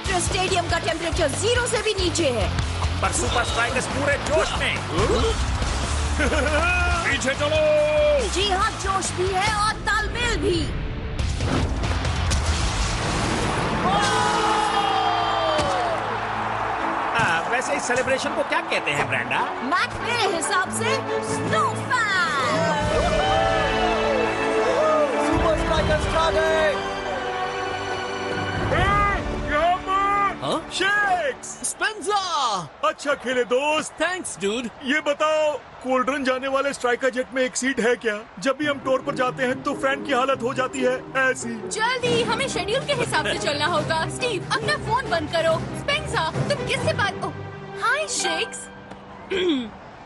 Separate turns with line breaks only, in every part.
Fortress stadium का temperature 0 से भी नीचे है।
पर सुपर स्ट्राइकर्स पूरे जोश में। पीछे चलो।
जी हाँ, जोश भी है और तालमेल भी।
वैसे इस सेलिब्रेशन को क्या कहते हैं ब्रेंडा?
मैक मेरे हिसाब से स्नोफैन।
सुपर स्ट्राइकर्स आ गए।
शेक्स,
स्पेंसर,
अच्छा खेले दोस्त।
Thanks dude.
ये बताओ, कोल्ड्रन जाने वाले स्ट्राइकर जेट में एक सीट है क्या? जब भी हम टूर पर जाते हैं तो फ्रेंड की हालत हो जाती है ऐसी।
जल्दी, हमें शेड्यूल के हिसाब से चलना होगा। स्टीव, अपना फोन बंद करो। स्पेंसर, तुम किससे बात? हाय शेक्स।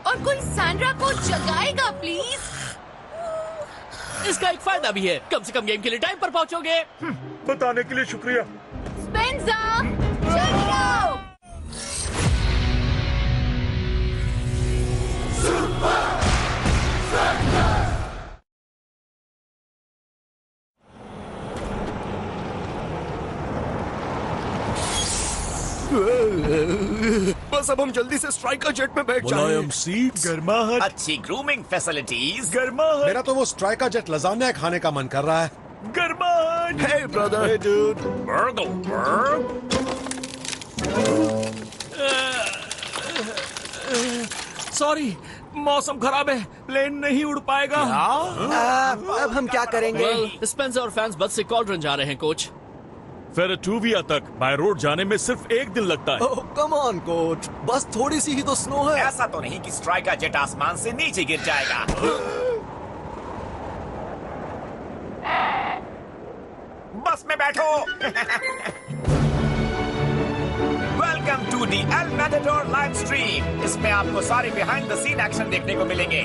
और कोई सैंड्रा को जगाएगा प्लीज?
इसका एक फायदा भी है, कम से कम गेम के लिए टाइम पर पहुंचोगे।
बताने के लिए शुक्रिया।
स्पेंसर, चलो।
बस अब हम जल्दी से स्ट्राइकर जेट में बैठ जाएं।
मुलायम सीट, गर्माहट,
अच्छी ग्रूमिंग फैसिलिटीज।
गर्माहट,
मेरा तो वो स्ट्राइकर जेट लजानिया खाने का मन कर रहा है।
गर्माहट।
Hey brother. Hey dude.
Sorry, मौसम खराब है, प्लेन नहीं उड़ पाएगा।
अब हम क्या करेंगे? स्पेंसर और फैंस बस से कॉल्ड्रन जा रहे हैं कोच।
फेरेटूविया तक बाय रोड जाने में सिर्फ 1 दिन लगता है।
कम ऑन कोच, बस थोड़ी सी ही तो स्नो है।
ऐसा तो नहीं कि स्ट्राइकर जेट आसमान से नीचे गिर जाएगा। बस में बैठो। Welcome to the El Matador live stream. इसमें आपको सारे बिहाइंड द सीन एक्शन देखने को मिलेंगे।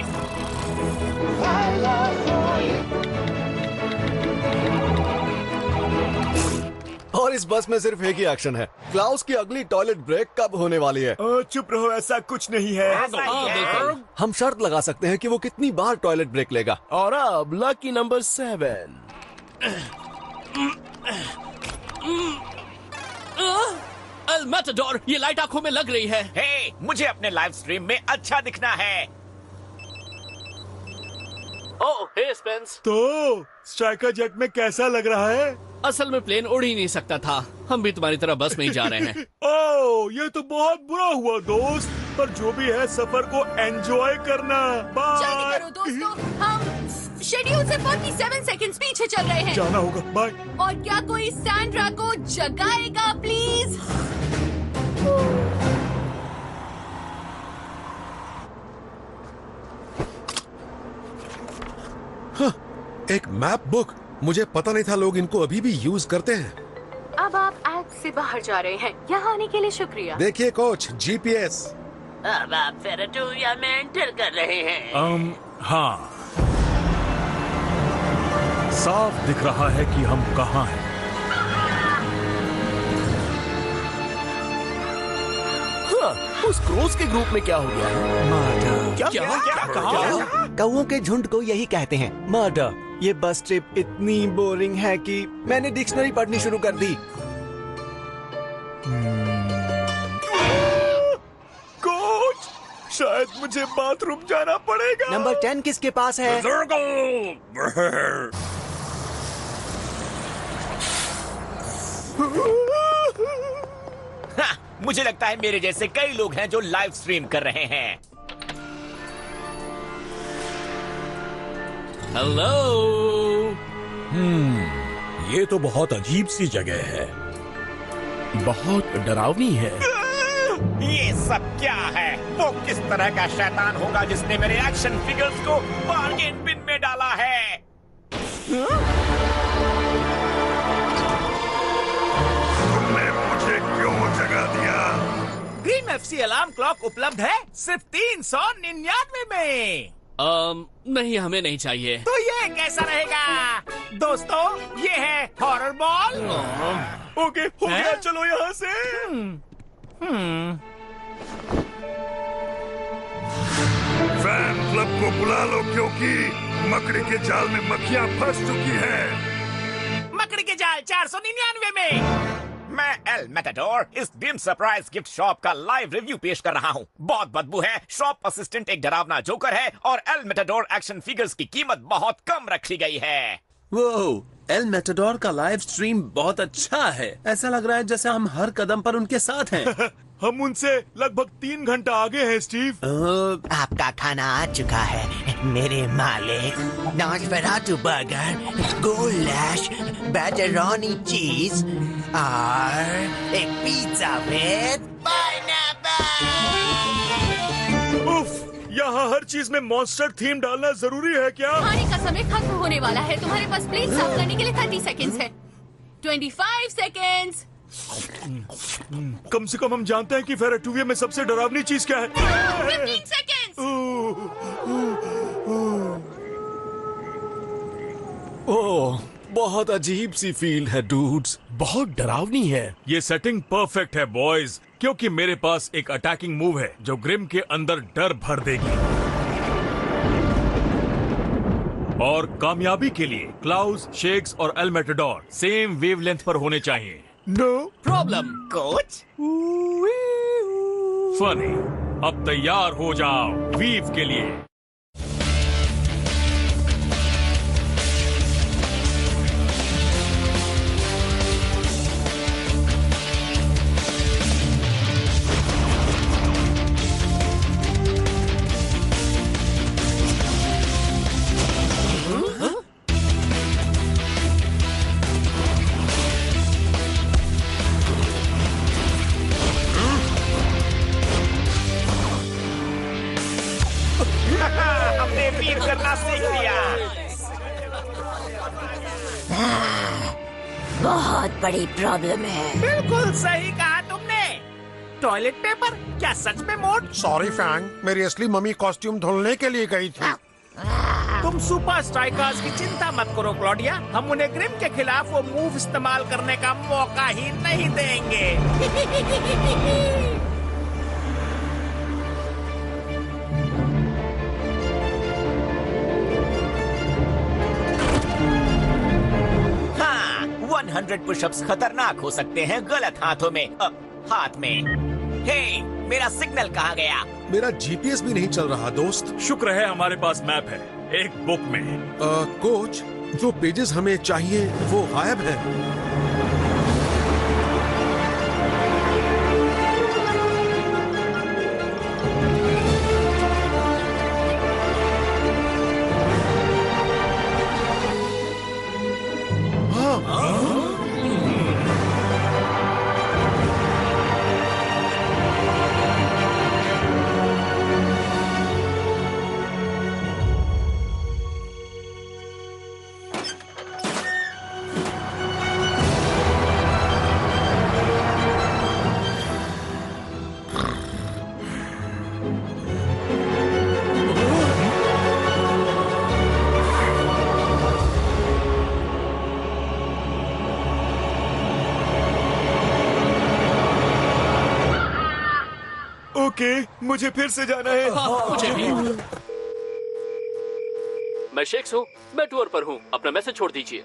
और इस बस में सिर्फ एक ही एक्शन है। क्लाउस की अगली टॉयलेट ब्रेक कब होने वाली है?
चुप रहो, ऐसा कुछ नहीं है।
हम शर्त लगा सकते हैं कि वो कितनी बार टॉयलेट ब्रेक लेगा। और अब लकी नंबर 7। एल मैटाडोर, ये लाइट आंखों में लग रही है।
हे, मुझे अपने लाइव स्ट्रीम में अच्छा दिखना है।
ओह, हे स्पेंस।
तो स्ट्राइकर जेट में कैसा लग रहा है?
असल में प्लेन उड़ ही नहीं सकता था। हम भी तुम्हारी तरह बस में ही जा रहे हैं।
ओह, ये तो बहुत बुरा हुआ दोस्त। पर जो भी है, सफर को एंजॉय करना।
जल्दी
बाय।
करो दोस्तों, हम शेड्यूल से 47 सेकंड्स पीछे चल रहे हैं।
जाना होगा, बाय।
और क्या कोई सैंड्रा को जगाएगा प्लीज?
एक मैप बुक, मुझे पता नहीं था लोग इनको अभी भी यूज करते हैं।
अब आप ऐप से बाहर जा रहे हैं। यहाँ आने के लिए शुक्रिया।
देखिए कोच, जीपीएस।
अब आप फेरेटूविया में एंटर कर रहे हैं।
हाँ, साफ दिख रहा है कि हम कहाँ हैं।
उस क्रोस के ग्रुप में क्या हो गया है?
क्या?
कौओं के झुंड को यही कहते हैं, मर्डर। ये बस ट्रिप इतनी बोरिंग है कि मैंने डिक्शनरी पढ़नी शुरू कर दी।
कोच, शायद मुझे बाथरूम जाना पड़ेगा।
नंबर 10 किसके पास है?
हाँ, मुझे लगता है मेरे जैसे कई लोग हैं जो लाइव स्ट्रीम कर रहे हैं।
हेलो।
ये तो बहुत अजीब सी जगह है,
बहुत डरावनी है।
ये सब क्या है? वो किस तरह का शैतान होगा जिसने मेरे एक्शन फिगर्स को बार्गेन बिन में डाला है?
तुमने मुझे क्यों जगा दिया?
ग्रीन एफसी अलार्म क्लॉक उपलब्ध है सिर्फ 399 में।
नहीं, हमें नहीं चाहिए।
तो ये कैसा रहेगा दोस्तों? ये है हॉरर बॉल।
ओके, हो गया, चलो यहाँ से। फैन क्लब को बुला लो क्योंकि मकड़ी के जाल में मक्खियाँ फंस चुकी हैं।
मकड़ी के जाल 499 में। मैं एल मेटाडोर इस डिम सरप्राइज गिफ्ट शॉप का लाइव रिव्यू पेश कर रहा हूँ। बहुत बदबू है, शॉप असिस्टेंट एक डरावना जोकर है और एल मेटाडोर एक्शन फिगर्स की कीमत बहुत कम रखी गई है।
वो एल मेटाडोर का लाइव स्ट्रीम बहुत अच्छा है। ऐसा लग रहा है जैसे हम हर कदम पर उनके साथ हैं।
हम उनसे लगभग 3 घंटा आगे हैं स्टीव।
आपका खाना आ चुका है मेरे मालिक। नॉस्फेरातु बर्गर, गोलाश, पेपरोनी चीज और एक पिज्जा विद पाइनएप्पल।
उफ, यहाँ हर चीज में मॉन्स्टर थीम डालना जरूरी है क्या?
खाने का समय खत्म होने वाला है। तुम्हारे पास प्लेट साफ करने के लिए 30 सेकेंड्स है। 25 सेकेंड्स।
कम से कम हम जानते हैं कि फेराटूविया में सबसे डरावनी चीज क्या है।
15 सेकेंड्स।
ओह, बहुत अजीब सी फील है डूड्स।
बहुत डरावनी है।
ये सेटिंग परफेक्ट है बॉयज, क्योंकि मेरे पास एक अटैकिंग मूव है जो ग्रिम के अंदर डर भर देगी। और कामयाबी के लिए क्लाउस, शेक्स और एल मेटाडोर सेम वेवलेंथ पर होने चाहिए।
No problem coach.
फनी, अब तैयार हो जाओ वीव के लिए।
हमने वीव करना सीख लिया।
बहुत बड़ी प्रॉब्लम है।
बिल्कुल सही कहा तुमने। टॉयलेट पेपर क्या सच में मोट?
सॉरी फैंग, मेरी असली मम्मी कॉस्ट्यूम धुलने के लिए गई थी।
तुम सुपर स्ट्राइकर्स की चिंता मत करो क्लॉडिया, हम उन्हें ग्रिम के खिलाफ वो मूव इस्तेमाल करने का मौका ही नहीं देंगे।
हाँ, 100 पुशअप्स खतरनाक हो सकते हैं गलत हाथों में। हाथ में। हे, मेरा सिग्नल कहाँ गया?
मेरा जीपीएस भी नहीं चल रहा दोस्त।
शुक्र है हमारे पास मैप है, एक बुक में।
कोच, जो पेजेस हमें चाहिए वो गायब है।
ओके, मुझे फिर से जाना है।
मुझे भी। मैं शेक्स हूँ, मैं टूर पर हूँ, अपना मैसेज छोड़ दीजिए।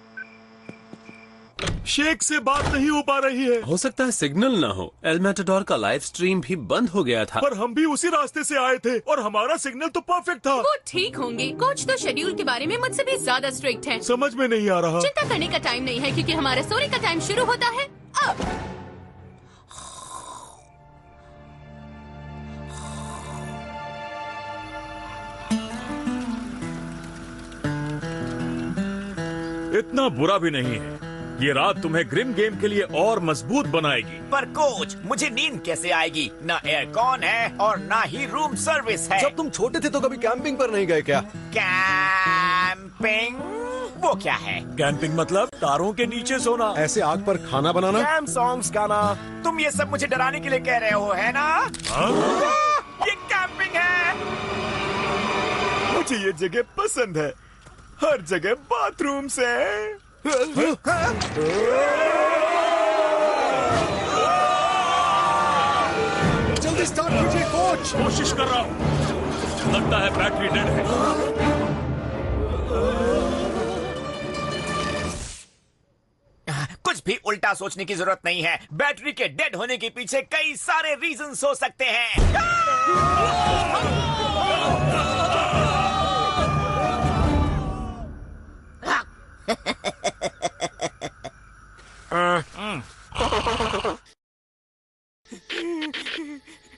शेख से बात नहीं हो पा रही है।
हो सकता है सिग्नल ना हो। एल मेटाडोर का लाइव स्ट्रीम भी बंद हो गया था।
पर हम भी उसी रास्ते से आए थे और हमारा सिग्नल तो परफेक्ट था।
वो ठीक होंगे। कोच तो शेड्यूल के बारे में मुझसे भी ज्यादा स्ट्रिक्ट है।
समझ में नहीं आ रहा।
चिंता करने का टाइम नहीं है क्योंकि हमारा सोने का टाइम शुरू होता है अब।
इतना बुरा भी नहीं है। ये रात तुम्हें ग्रिम गेम के लिए और मजबूत बनाएगी।
पर कोच, मुझे नींद कैसे आएगी? ना एयरकॉन है और ना ही रूम सर्विस है।
जब तुम छोटे थे तो कभी कैंपिंग पर नहीं गए क्या?
कैंपिंग? वो क्या है?
कैंपिंग मतलब तारों के नीचे सोना।
ऐसे आग पर खाना बनाना।
कैंप सॉन्ग्स गाना। तुम ये सब मुझे डराने के लिए कह रहे हो, है ना? ये कैंपिंग है।
मुझे ये जगह पसंद है। हर जगह बाथरूम से।
जल्दी स्टार्ट कीजिए कोच।
कोशिश कर रहा हूँ। लगता है बैटरी डेड है।
कुछ भी उल्टा सोचने की जरूरत नहीं है। बैटरी के डेड होने के पीछे कई सारे रीजंस हो सकते हैं।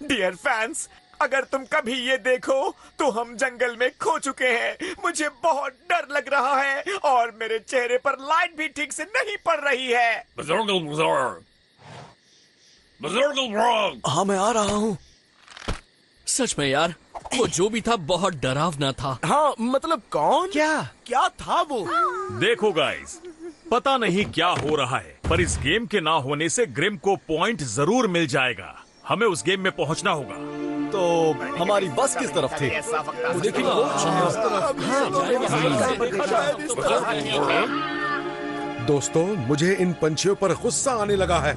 डियर फैंस, अगर तुम कभी ये देखो तो हम जंगल में खो चुके हैं। मुझे बहुत डर लग रहा है और मेरे चेहरे पर लाइट भी ठीक से नहीं पड़ रही है।
हाँ, मैं आ रहा हूँ।
सच में यार, वो जो भी था बहुत डरावना था।
हाँ, मतलब कौन?
क्या था वो?
देखो गाइस, पता नहीं क्या हो रहा है, पर इस गेम के ना होने से ग्रिम को पॉइंट जरूर मिल जाएगा। हमें उस गेम में पहुंचना होगा।
तो हमारी बस किस तरफ थी?
दोस्तों, मुझे इन पंछियों पर गुस्सा आने लगा है।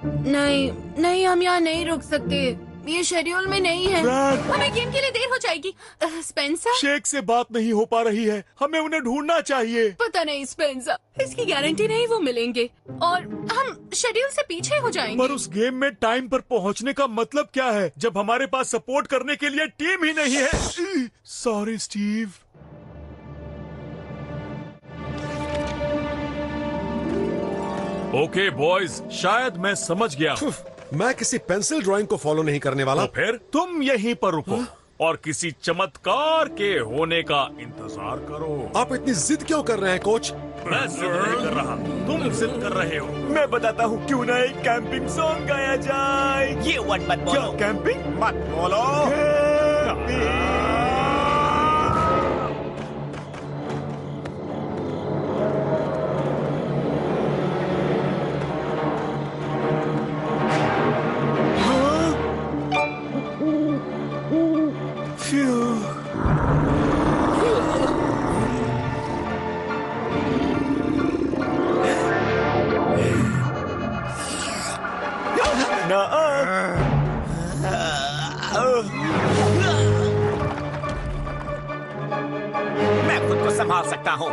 नहीं, हम यहाँ नहीं रुक सकते। ये शेड्यूल में नहीं है। हमें गेम के लिए देर हो जाएगी। स्पेंसर,
शेख से बात नहीं हो पा रही है, हमें उन्हें ढूंढना चाहिए।
पता नहीं स्पेंसर, इसकी गारंटी नहीं वो मिलेंगे और हम शेड्यूल से पीछे हो जाएंगे।
पर उस गेम में टाइम पर पहुंचने का मतलब क्या है जब हमारे पास सपोर्ट करने के लिए टीम ही नहीं है? Sorry Steve. ओके बॉयज, शायद मैं समझ गया हूँ।
मैं किसी पेंसिल ड्राइंग को फॉलो नहीं करने वाला।
तो फिर तुम यहीं पर रुको और किसी चमत्कार के होने का इंतजार करो।
आप इतनी जिद क्यों कर रहे हैं कोच?
मैं जिद नहीं कर रहा, तुम जिद कर रहे हो।
मैं बताता हूँ, क्यों ना एक कैंपिंग सॉन्ग गाया जाए। ये वर्ड मत बोलो।
क्या कैंपिंग?
मत बोलो। मैं खुद को संभाल सकता हूँ।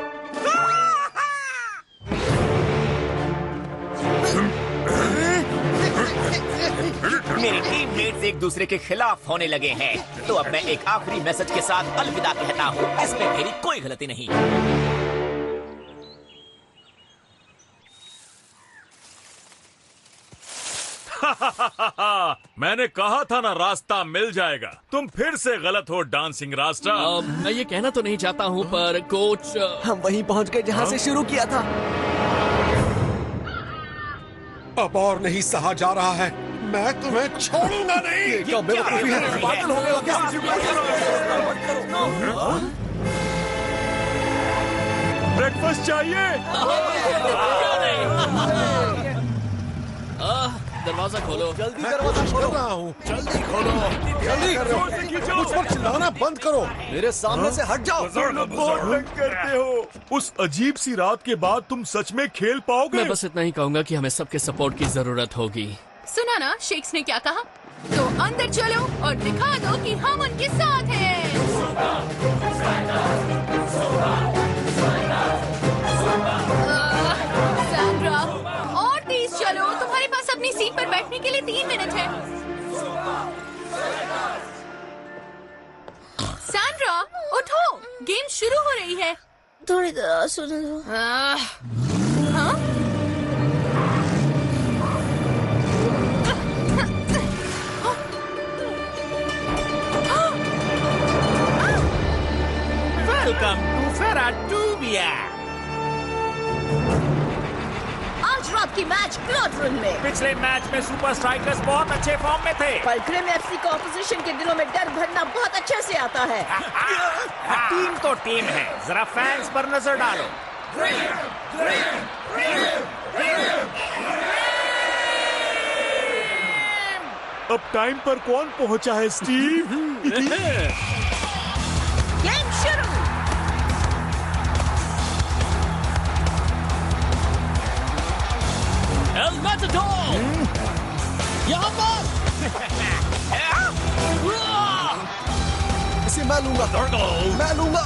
मेरे टीममेट्स एक दूसरे के खिलाफ होने लगे हैं, तो अब मैं एक आखिरी मैसेज के साथ अलविदा कहता हूँ। इसमें मेरी कोई गलती नहीं।
मैंने कहा था ना, रास्ता मिल जाएगा। तुम फिर से गलत हो डांसिंग रास्ता।
मैं ये कहना तो नहीं चाहता हूँ, पर कोच,
हम वहीं पहुँच गए जहाँ से शुरू किया था।
अब और नहीं सहा जा रहा है। मैं तुम्हें छोड़ूंगा नहीं।
क्या बेवकूफी है? पागल हो गए हो क्या?
ब्रेकफास्ट चाहिए?
दरवाजा खोलो।
जल्दी दरवाजा खोलो।
जल्दी खोलो। जल्दी मुझ पर चिल्लाना बंद करो।
मेरे सामने से हट जाओ।
बहुत तंग करते हो। उस अजीब सी रात के बाद तुम सच में खेल पाओगे?
मैं बस इतना ही कहूँगा कि हमें सबके सपोर्ट की जरूरत होगी।
सुना ना शेक्स ने क्या कहा? तो अंदर चलो और दिखा दो कि हम उनके साथ हैं। सैंड्रा, और तेज चलो। तुम्हारे पास अपनी सीट पर बैठने के लिए 3 मिनट है। सैंड्रा, उठो, गेम शुरू हो रही है।
थोड़ी देर सुनो।
हाँ?
वेलकम टू फेराटूबिया।
आज रात की मैच क्लॉटरन में।
पिछले मैच में सुपर स्ट्राइकर्स बहुत अच्छे फॉर्म में थे।
पर ग्रिम एफसी को ऑपोजिशन के दिलों में डर भरना बहुत अच्छे से आता है।
टीम तो टीम है, जरा फैंस पर नजर डालो।
अब टाइम पर कौन पहुंचा है स्टीव?
गेम शुरू।
L Matador! यहाँ पर!
इसे मैं लूंगा। मैं लूंगा।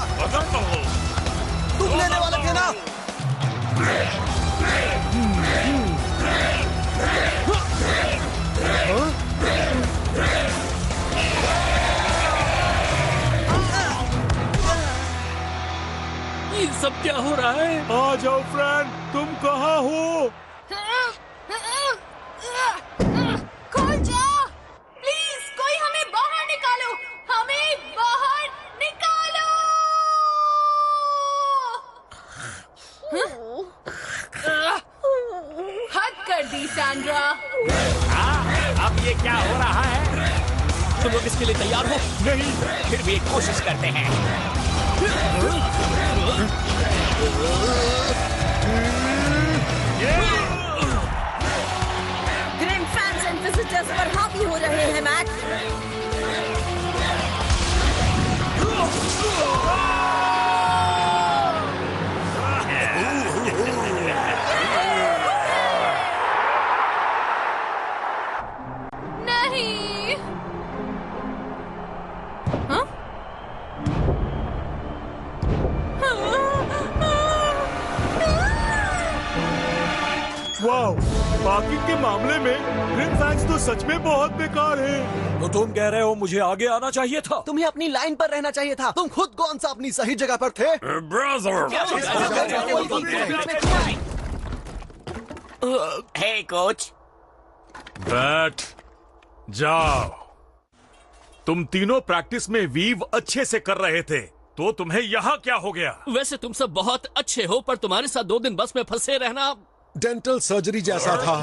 तुम लेने वाले थे ना?
ये सब क्या हो रहा है?
आ जाओ फ्रेंड, तुम कहाँ हो?
खोल जाओ प्लीज, कोई हमें बाहर निकालो, हमें बाहर निकालो। हद कर दी सैंड्रा।
अब ये क्या हो रहा है?
तुम लोग इसके लिए तैयार हो?
नहीं, फिर भी एक कोशिश करते हैं।
ग्रिम फैंस एंड विजिटर्स पर हावी हो रहे हैं मैट।
नहीं। हाँ?
वाह, पार्किंग के मामले में ग्रिम फैंस तो सच में बहुत बेकार हैं।
तो तुम कह रहे हो मुझे आगे आना चाहिए था?
तुम्हें अपनी लाइन पर रहना चाहिए था। तुम खुद कौन सा अपनी सही जगह पर थे?
हे कोच,
बैठ जाओ। तुम तीनों प्रैक्टिस में वीव अच्छे से कर रहे थे, तो तुम्हें यहाँ क्या हो गया?
वैसे तुम सब बहुत अच्छे हो, पर तुम्हारे साथ 2 दिन बस में फंसे रहना।
डेंटल सर्जरी जैसा था।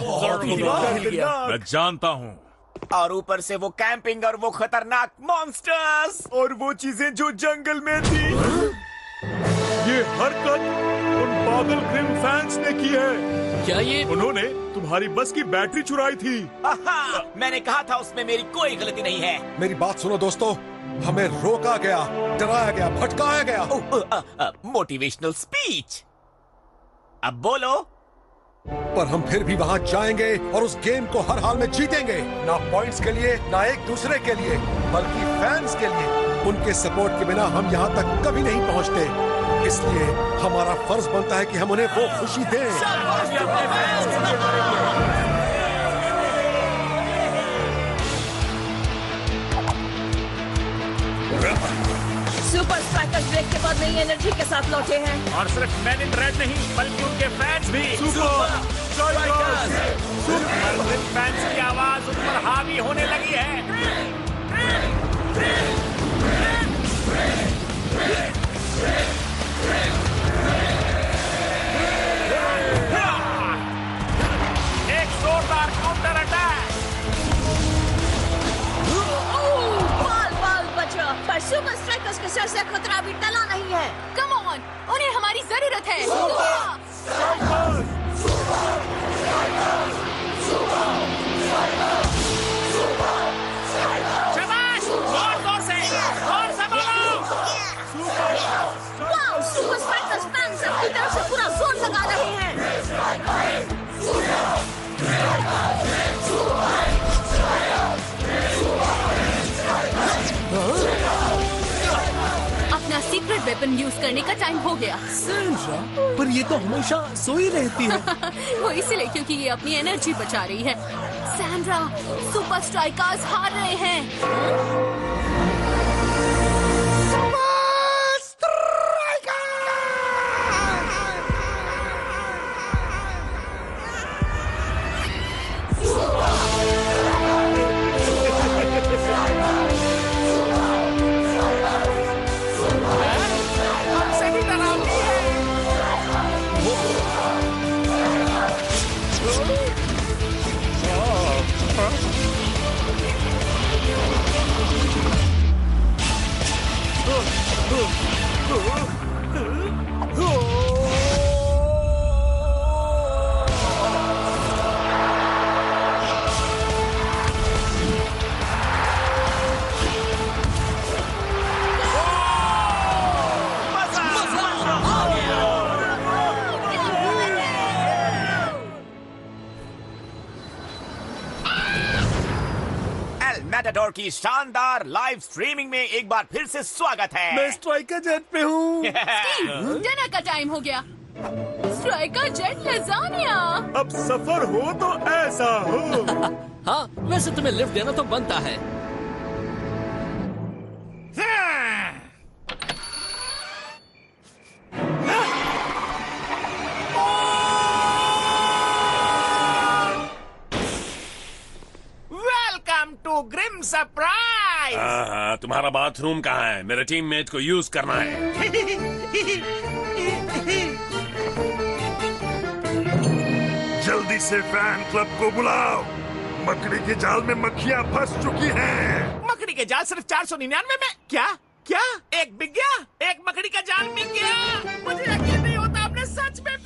मैं जानता हूँ।
और ऊपर से वो कैंपिंग और वो खतरनाक मॉन्स्टर्स और वो चीजें जो जंगल में थी।
ये हरकत उन पागल ग्रिम फैंस ने की है।
क्या ये?
उन्होंने तुम्हारी बस की बैटरी चुराई थी।
मैंने कहा था उसमें मेरी कोई गलती नहीं है।
मेरी बात सुनो दोस्तों, हमें रोका गया, डराया गया, भटकाया गया।
Motivational speech. अब बोलो।
पर हम फिर भी वहाँ जाएंगे और उस गेम को हर हाल में जीतेंगे। ना पॉइंट्स के लिए, ना एक दूसरे के लिए, बल्कि फैंस के लिए। उनके सपोर्ट के बिना हम यहाँ तक कभी नहीं पहुँचते। इसलिए हमारा फर्ज बनता है कि हम उन्हें वो खुशी दें।
सुपर स्ट्राइकर्स ब्रेक के बाद नई एनर्जी के साथ लौटे हैं।
और सिर्फ मैन इन रेड नहीं, बल्कि उनके फैंस भी। फैंस की आवाज उन पर हावी होने लगी है। एक जोरदार काउंटर अटैक।
बाल बचा, पर सुपर स्ट्राइकर्स के सर से खतरा भी टला नहीं है।
कम ऑन, उन्हें हमारी जरूरत है। शाबाश, जोर से, जोर से बोलो।
वाओ, सुपर स्ट्राइकर्स फैंस अपनी तरफ से पूरा जोर लगा रहे हैं।
अपना सीक्रेट वेपन यूज करने का टाइम हो गया।
सैंड्रा, पर ये तो हमेशा सोई रहती है।
वो इसीलिए क्योंकि ये अपनी एनर्जी बचा रही है। सैंड्रा, सुपर स्ट्राइकर्स हार रहे हैं।
मेटाडोर की शानदार लाइव स्ट्रीमिंग में एक बार फिर से स्वागत है।
मैं स्ट्राइकर जेट पे हूँ।
स्टीव, डिनर का टाइम हो गया। Striker jet lasagne.
अब सफर हो तो ऐसा हो।
हाँ, वैसे तुम्हें लिफ्ट देना तो बनता है।
Welcome to Grim Surprise.
हाँ, तुम्हारा बाथरूम कहाँ है? मेरे टीममेट को यूज करना है।
जल्दी से फैन क्लब को बुलाओ। मकड़ी के जाल में मक्खियाँ फंस चुकी हैं।
मकड़ी के जाल सिर्फ 499 में? क्या क्या एक बिक गया? एक मकड़ी का जाल बिक गया? मुझे यकीन नहीं होता, आपने सच में